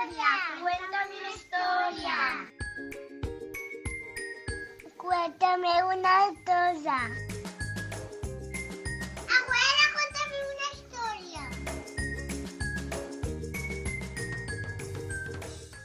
Cuéntame una historia. Cuéntame una cosa. Abuela, cuéntame una historia.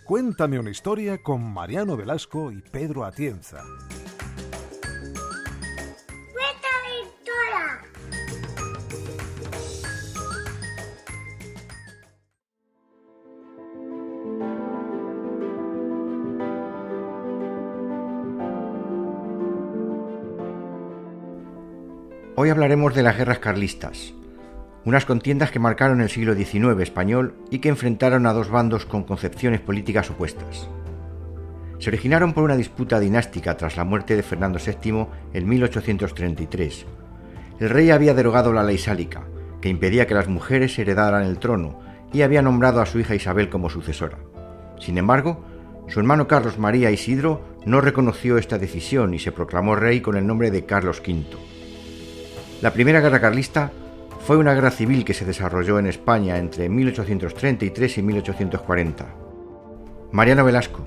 Cuéntame una historia con Mariano Velasco y Pedro Atienza. Cuéntame historia. Hoy hablaremos de las guerras carlistas, unas contiendas que marcaron el siglo XIX español y que enfrentaron a dos bandos con concepciones políticas opuestas. Se originaron por una disputa dinástica tras la muerte de Fernando VII en 1833. El rey había derogado la ley sálica, que impedía que las mujeres heredaran el trono, y había nombrado a su hija Isabel como sucesora. Sin embargo, su hermano Carlos María Isidro no reconoció esta decisión y se proclamó rey con el nombre de Carlos V. La primera guerra carlista fue una guerra civil que se desarrolló en España entre 1833 y 1840. Mariano Velasco,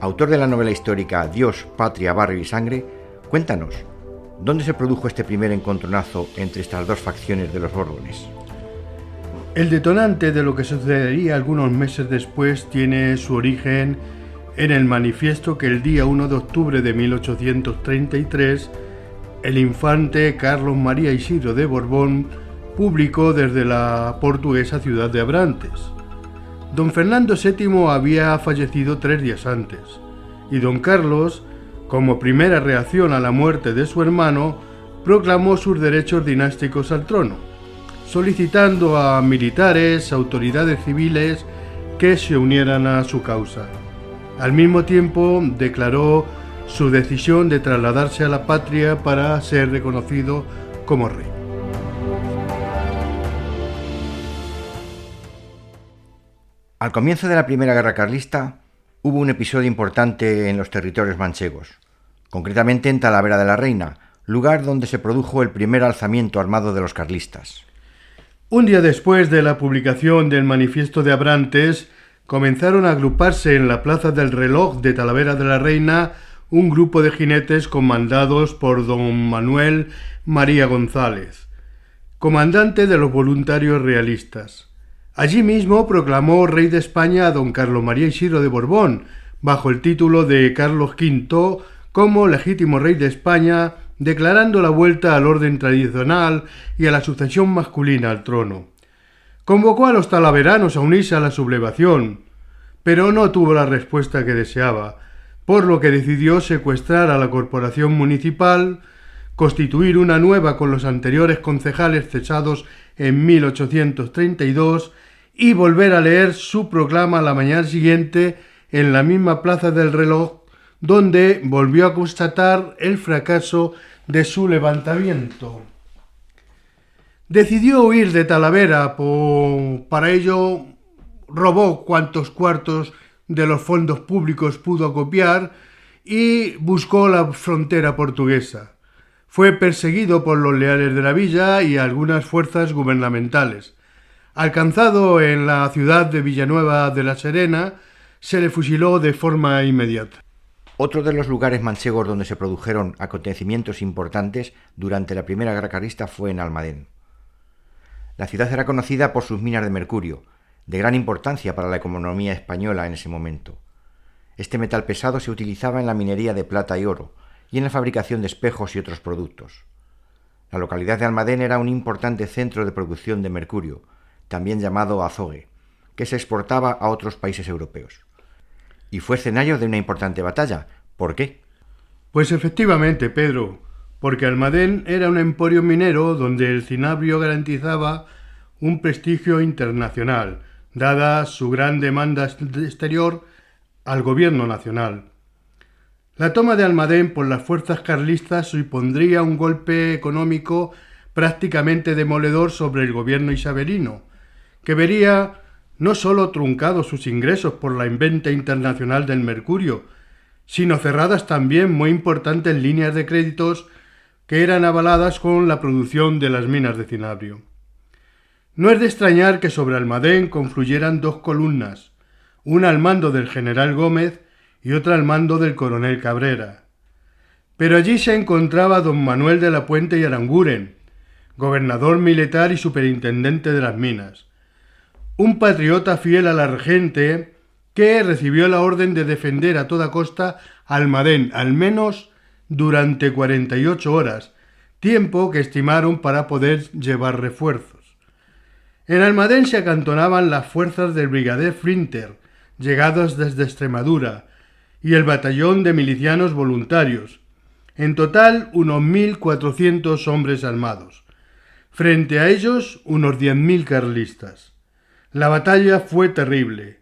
autor de la novela histórica Dios, Patria, Barrio y Sangre, cuéntanos, ¿dónde se produjo este primer encontronazo entre estas dos facciones de los Borbones? El detonante de lo que sucedería algunos meses después tiene su origen en el manifiesto que el día 1 de octubre de 1833 el infante Carlos María Isidro de Borbón publicó desde la portuguesa ciudad de Abrantes. Don Fernando VII había fallecido 3 días antes, y don Carlos, como primera reacción a la muerte de su hermano, proclamó sus derechos dinásticos al trono, solicitando a militares, autoridades civiles que se unieran a su causa. Al mismo tiempo, declaró su decisión de trasladarse a la patria para ser reconocido como rey. Al comienzo de la Primera Guerra Carlista hubo un episodio importante en los territorios manchegos, concretamente en Talavera de la Reina, lugar donde se produjo el primer alzamiento armado de los carlistas. Un día después de la publicación del Manifiesto de Abrantes, comenzaron a agruparse en la Plaza del Reloj de Talavera de la Reina un grupo de jinetes comandados por don Manuel María González, comandante de los voluntarios realistas. Allí mismo proclamó rey de España a don Carlos María Isidro de Borbón, bajo el título de Carlos V, como legítimo rey de España, declarando la vuelta al orden tradicional y a la sucesión masculina al trono. Convocó a los talaveranos a unirse a la sublevación, pero no tuvo la respuesta que deseaba, por lo que decidió secuestrar a la corporación municipal, constituir una nueva con los anteriores concejales cesados en 1832 y volver a leer su proclama la mañana siguiente en la misma Plaza del Reloj, donde volvió a constatar el fracaso de su levantamiento. Decidió huir de Talavera, para ello robó cuantos cuartos de los fondos públicos pudo acopiar y buscó la frontera portuguesa. Fue perseguido por los leales de la villa y algunas fuerzas gubernamentales. Alcanzado en la ciudad de Villanueva de la Serena, se le fusiló de forma inmediata. Otro de los lugares manchegos donde se produjeron acontecimientos importantes durante la Primera Guerra Carlista fue en Almadén. La ciudad era conocida por sus minas de mercurio, de gran importancia para la economía española en ese momento. Este metal pesado se utilizaba en la minería de plata y oro, y en la fabricación de espejos y otros productos. La localidad de Almadén era un importante centro de producción de mercurio, también llamado azogue, que se exportaba a otros países europeos. Y fue escenario de una importante batalla. ¿Por qué? Pues efectivamente, Pedro, porque Almadén era un emporio minero donde el cinabrio garantizaba un prestigio internacional, dada su gran demanda exterior al gobierno nacional. La toma de Almadén por las fuerzas carlistas supondría un golpe económico prácticamente demoledor sobre el gobierno isabelino, que vería no solo truncados sus ingresos por la venta internacional del mercurio, sino cerradas también muy importantes líneas de créditos que eran avaladas con la producción de las minas de cinabrio. No es de extrañar que sobre Almadén confluyeran dos columnas, una al mando del general Gómez y otra al mando del coronel Cabrera. Pero allí se encontraba don Manuel de la Puente y Aranguren, gobernador militar y superintendente de las minas, un patriota fiel a la regente que recibió la orden de defender a toda costa Almadén, al menos durante 48 horas, tiempo que estimaron para poder llevar refuerzos. En Almadén se acantonaban las fuerzas del brigadier Flinter, llegados desde Extremadura, y el batallón de milicianos voluntarios, en total unos 1.400 hombres armados. Frente a ellos, unos 10.000 carlistas. La batalla fue terrible.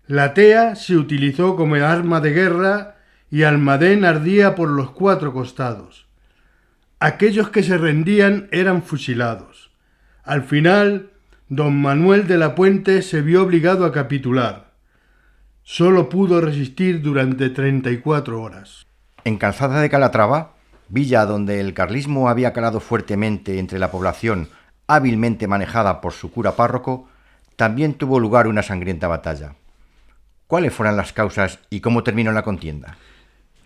La tea se utilizó como arma de guerra y Almadén ardía por los 4 costados. Aquellos que se rendían eran fusilados. Al final, don Manuel de la Puente se vio obligado a capitular. Solo pudo resistir durante 34 horas. En Calzada de Calatrava, villa donde el carlismo había calado fuertemente entre la población hábilmente manejada por su cura párroco, también tuvo lugar una sangrienta batalla. ¿Cuáles fueron las causas y cómo terminó la contienda?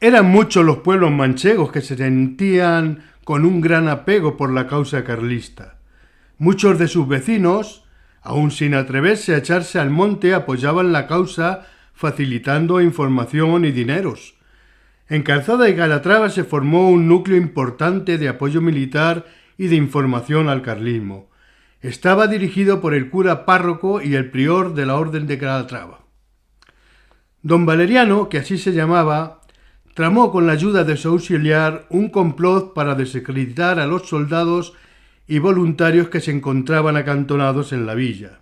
Eran muchos los pueblos manchegos que se sentían con un gran apego por la causa carlista. Muchos de sus vecinos, aun sin atreverse a echarse al monte, apoyaban la causa facilitando información y dineros. En Calzada de Calatrava se formó un núcleo importante de apoyo militar y de información al carlismo. Estaba dirigido por el cura párroco y el prior de la Orden de Calatrava. Don Valeriano, que así se llamaba, tramó con la ayuda de su auxiliar un complot para desacreditar a los soldados y voluntarios que se encontraban acantonados en la villa.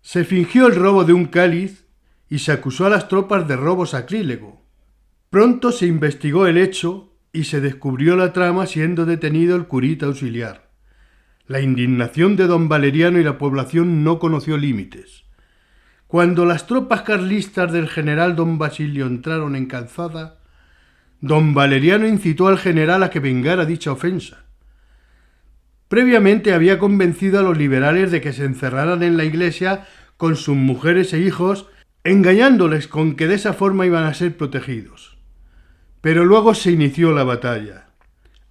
Se fingió el robo de un cáliz y se acusó a las tropas de robo sacrílego. Pronto se investigó el hecho y se descubrió la trama, siendo detenido el curita auxiliar. La indignación de don Valeriano y la población no conoció límites. Cuando las tropas carlistas del general don Basilio entraron en Calzada, don Valeriano incitó al general a que vengara dicha ofensa. Previamente había convencido a los liberales de que se encerraran en la iglesia con sus mujeres e hijos, engañándoles con que de esa forma iban a ser protegidos. Pero luego se inició la batalla.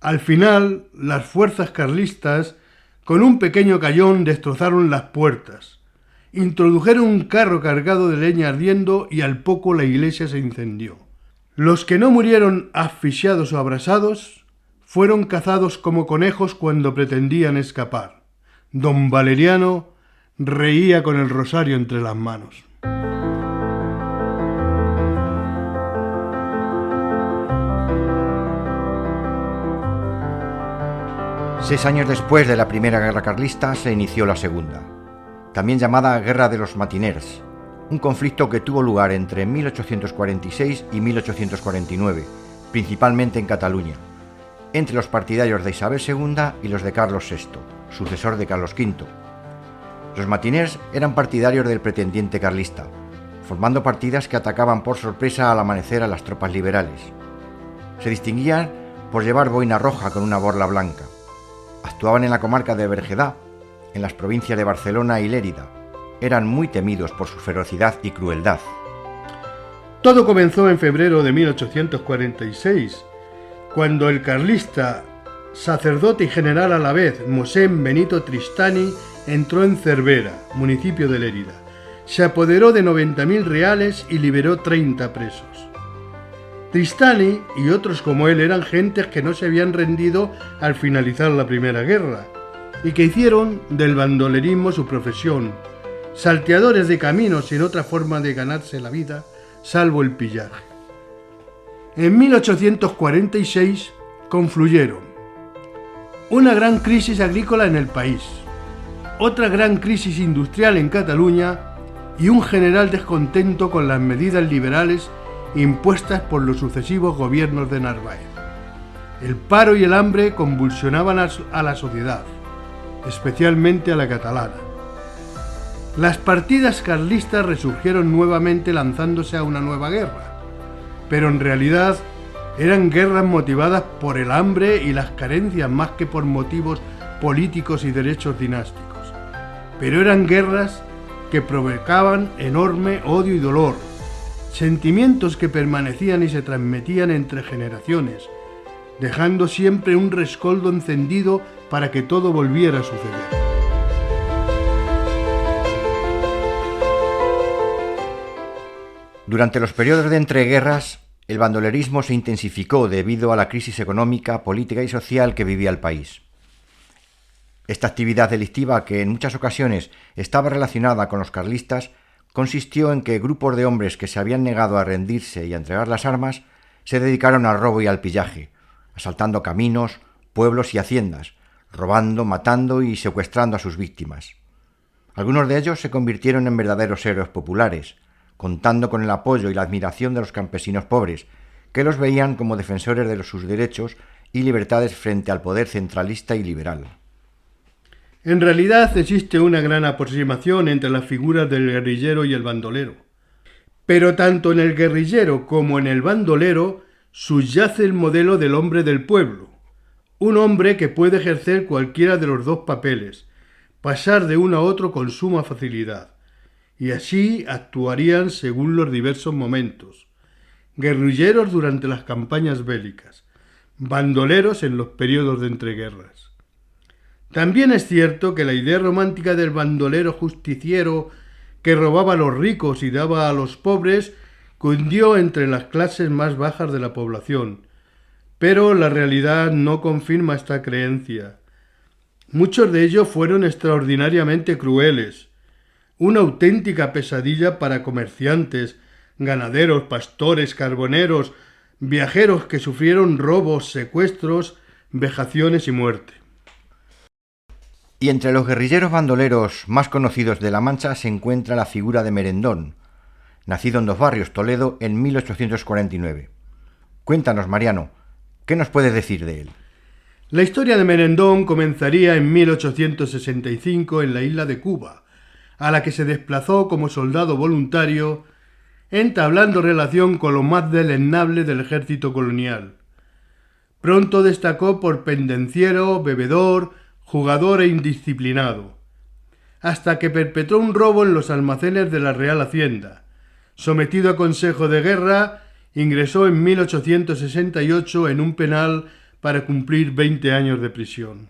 Al final, las fuerzas carlistas, con un pequeño cañón, destrozaron las puertas. Introdujeron un carro cargado de leña ardiendo y al poco la iglesia se incendió. Los que no murieron asfixiados o abrasados fueron cazados como conejos cuando pretendían escapar. Don Valeriano reía con el rosario entre las manos. 6 años después de la primera guerra carlista se inició la segunda, también llamada Guerra de los Matiners, un conflicto que tuvo lugar entre 1846 y 1849, principalmente en Cataluña, entre los partidarios de Isabel II y los de Carlos VI, sucesor de Carlos V. Los Matiners eran partidarios del pretendiente carlista, formando partidas que atacaban por sorpresa al amanecer a las tropas liberales. Se distinguían por llevar boina roja con una borla blanca. Actuaban en la comarca de Berguedà, en las provincias de Barcelona y Lérida. Eran muy temidos por su ferocidad y crueldad. Todo comenzó en febrero de 1846, cuando el carlista, sacerdote y general a la vez, Mosén Benito Tristany, entró en Cervera, municipio de Lérida. Se apoderó de 90.000 reales y liberó 30 presos. Tristany y otros como él eran gentes que no se habían rendido al finalizar la Primera Guerra y que hicieron del bandolerismo su profesión, salteadores de caminos sin otra forma de ganarse la vida, salvo el pillaje. En 1846 confluyeron una gran crisis agrícola en el país, otra gran crisis industrial en Cataluña y un general descontento con las medidas liberales impuestas por los sucesivos gobiernos de Narváez. El paro y el hambre convulsionaban a la sociedad, especialmente a la catalana. Las partidas carlistas resurgieron nuevamente lanzándose a una nueva guerra, pero en realidad eran guerras motivadas por el hambre y las carencias más que por motivos políticos y derechos dinásticos. Pero eran guerras que provocaban enorme odio y dolor, sentimientos que permanecían y se transmitían entre generaciones, dejando siempre un rescoldo encendido para que todo volviera a suceder. Durante los periodos de entreguerras, el bandolerismo se intensificó debido a la crisis económica, política y social que vivía el país. Esta actividad delictiva, que en muchas ocasiones estaba relacionada con los carlistas, consistió en que grupos de hombres que se habían negado a rendirse y a entregar las armas se dedicaron al robo y al pillaje, asaltando caminos, pueblos y haciendas, robando, matando y secuestrando a sus víctimas. Algunos de ellos se convirtieron en verdaderos héroes populares, contando con el apoyo y la admiración de los campesinos pobres, que los veían como defensores de sus derechos y libertades frente al poder centralista y liberal. En realidad existe una gran aproximación entre las figuras del guerrillero y el bandolero. Pero tanto en el guerrillero como en el bandolero subyace el modelo del hombre del pueblo, un hombre que puede ejercer cualquiera de los dos papeles, pasar de uno a otro con suma facilidad, y así actuarían según los diversos momentos: guerrilleros durante las campañas bélicas, bandoleros en los periodos de entreguerras. También es cierto que la idea romántica del bandolero justiciero que robaba a los ricos y daba a los pobres cundió entre las clases más bajas de la población, pero la realidad no confirma esta creencia. Muchos de ellos fueron extraordinariamente crueles, una auténtica pesadilla para comerciantes, ganaderos, pastores, carboneros, viajeros que sufrieron robos, secuestros, vejaciones y muerte. Y entre los guerrilleros bandoleros más conocidos de La Mancha se encuentra la figura de Merendón, nacido en Dos Barrios, Toledo, en 1849. Cuéntanos, Mariano, ¿qué nos puedes decir de él? La historia de Merendón comenzaría en 1865 en la isla de Cuba, a la que se desplazó como soldado voluntario, entablando relación con lo más deleznable del ejército colonial. Pronto destacó por pendenciero, bebedor, jugador e indisciplinado, hasta que perpetró un robo en los almacenes de la Real Hacienda. Sometido a consejo de guerra, ingresó en 1868 en un penal para cumplir 20 años de prisión.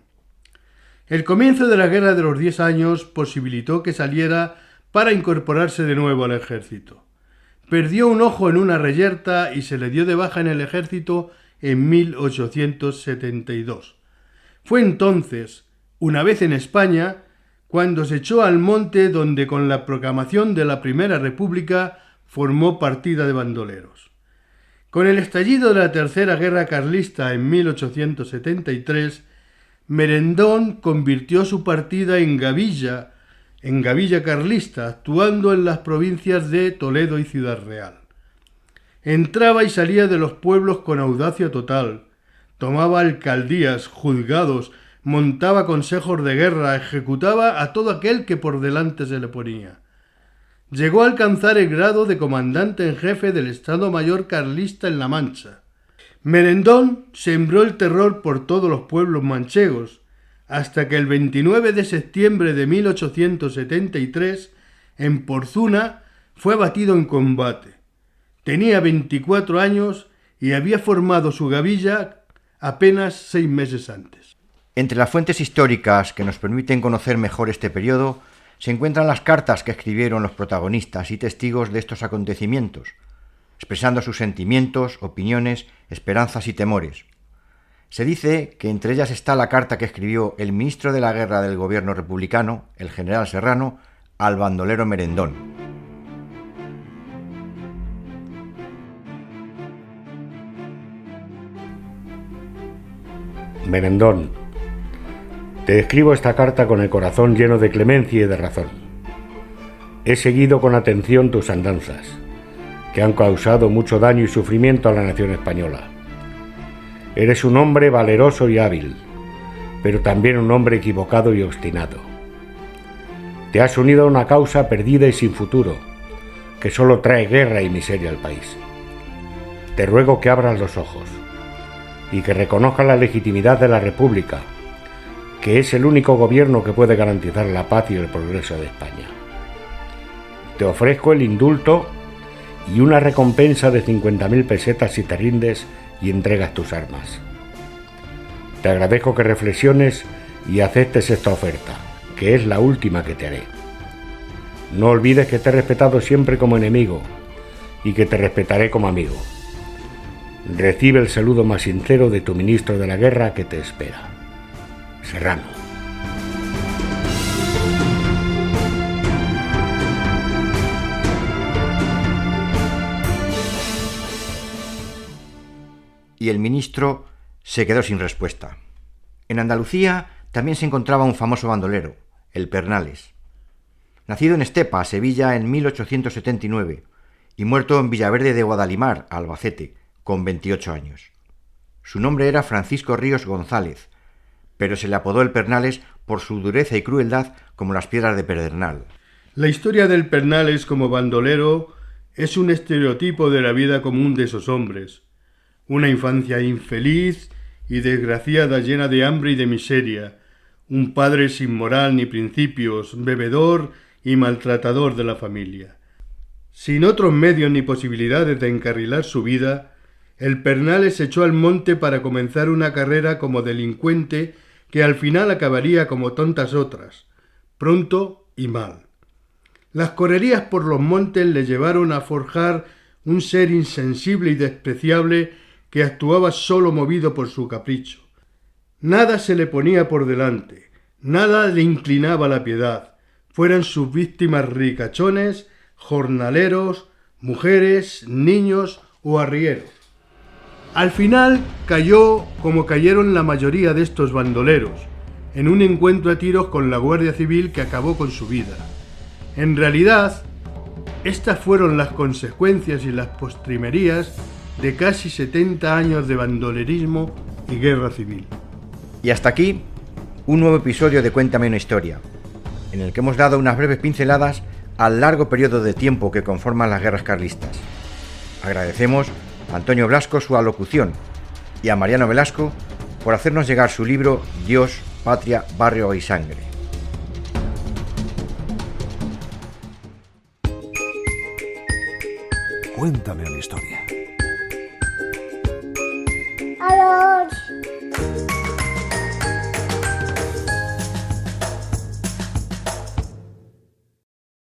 El comienzo de la Guerra de los 10 años posibilitó que saliera para incorporarse de nuevo al ejército. Perdió un ojo en una reyerta y se le dio de baja en el ejército en 1872. Fue entonces, una vez en España, cuando se echó al monte donde con la proclamación de la Primera República formó partida de bandoleros. Con el estallido de la Tercera Guerra Carlista en 1873, Merendón convirtió su partida en gavilla carlista, actuando en las provincias de Toledo y Ciudad Real. Entraba y salía de los pueblos con audacia total, tomaba alcaldías, juzgados, montaba consejos de guerra, ejecutaba a todo aquel que por delante se le ponía. Llegó a alcanzar el grado de comandante en jefe del Estado Mayor carlista en La Mancha. Merendón sembró el terror por todos los pueblos manchegos, hasta que el 29 de septiembre de 1873, en Porzuna, fue abatido en combate. Tenía 24 años y había formado su gavilla apenas 6 meses antes. Entre las fuentes históricas que nos permiten conocer mejor este periodo se encuentran las cartas que escribieron los protagonistas y testigos de estos acontecimientos, expresando sus sentimientos, opiniones, esperanzas y temores. Se dice que entre ellas está la carta que escribió el ministro de la Guerra del gobierno republicano, el general Serrano, al bandolero Merendón. Merendón, te escribo esta carta con el corazón lleno de clemencia y de razón. He seguido con atención tus andanzas, que han causado mucho daño y sufrimiento a la nación española. Eres un hombre valeroso y hábil, pero también un hombre equivocado y obstinado. Te has unido a una causa perdida y sin futuro, que solo trae guerra y miseria al país. Te ruego que abras los ojos y que reconozcas la legitimidad de la República, que es el único gobierno que puede garantizar la paz y el progreso de España. Te ofrezco el indulto y una recompensa de 50.000 pesetas si te rindes y entregas tus armas. Te agradezco que reflexiones y aceptes esta oferta, que es la última que te haré. No olvides que te he respetado siempre como enemigo y que te respetaré como amigo. Recibe el saludo más sincero de tu ministro de la guerra que te espera. Serrano. Y el ministro se quedó sin respuesta. En Andalucía también se encontraba un famoso bandolero, el Pernales. Nacido en Estepa, Sevilla, en 1879, y muerto en Villaverde de Guadalimar, Albacete, con 28 años. Su nombre era Francisco Ríos González, pero se le apodó el Pernales por su dureza y crueldad como las piedras de Pedernal. La historia del Pernales como bandolero es un estereotipo de la vida común de esos hombres. Una infancia infeliz y desgraciada, llena de hambre y de miseria. Un padre sin moral ni principios, bebedor y maltratador de la familia. Sin otros medios ni posibilidades de encarrilar su vida, el Pernales se echó al monte para comenzar una carrera como delincuente que al final acabaría como tantas otras, pronto y mal. Las correrías por los montes le llevaron a forjar un ser insensible y despreciable que actuaba solo movido por su capricho. Nada se le ponía por delante, nada le inclinaba la piedad, fueran sus víctimas ricachones, jornaleros, mujeres, niños o arrieros. Al final cayó como cayeron la mayoría de estos bandoleros, en un encuentro a tiros con la Guardia Civil que acabó con su vida. En realidad, estas fueron las consecuencias y las postrimerías de casi 70 años de bandolerismo y guerra civil. Y hasta aquí, un nuevo episodio de Cuéntame una historia, en el que hemos dado unas breves pinceladas al largo periodo de tiempo que conforman las guerras carlistas. Agradecemos a Antonio Blasco su alocución y a Mariano Velasco por hacernos llegar su libro Dios, Patria, Barrio y Sangre. Cuéntame una historia. Adiós.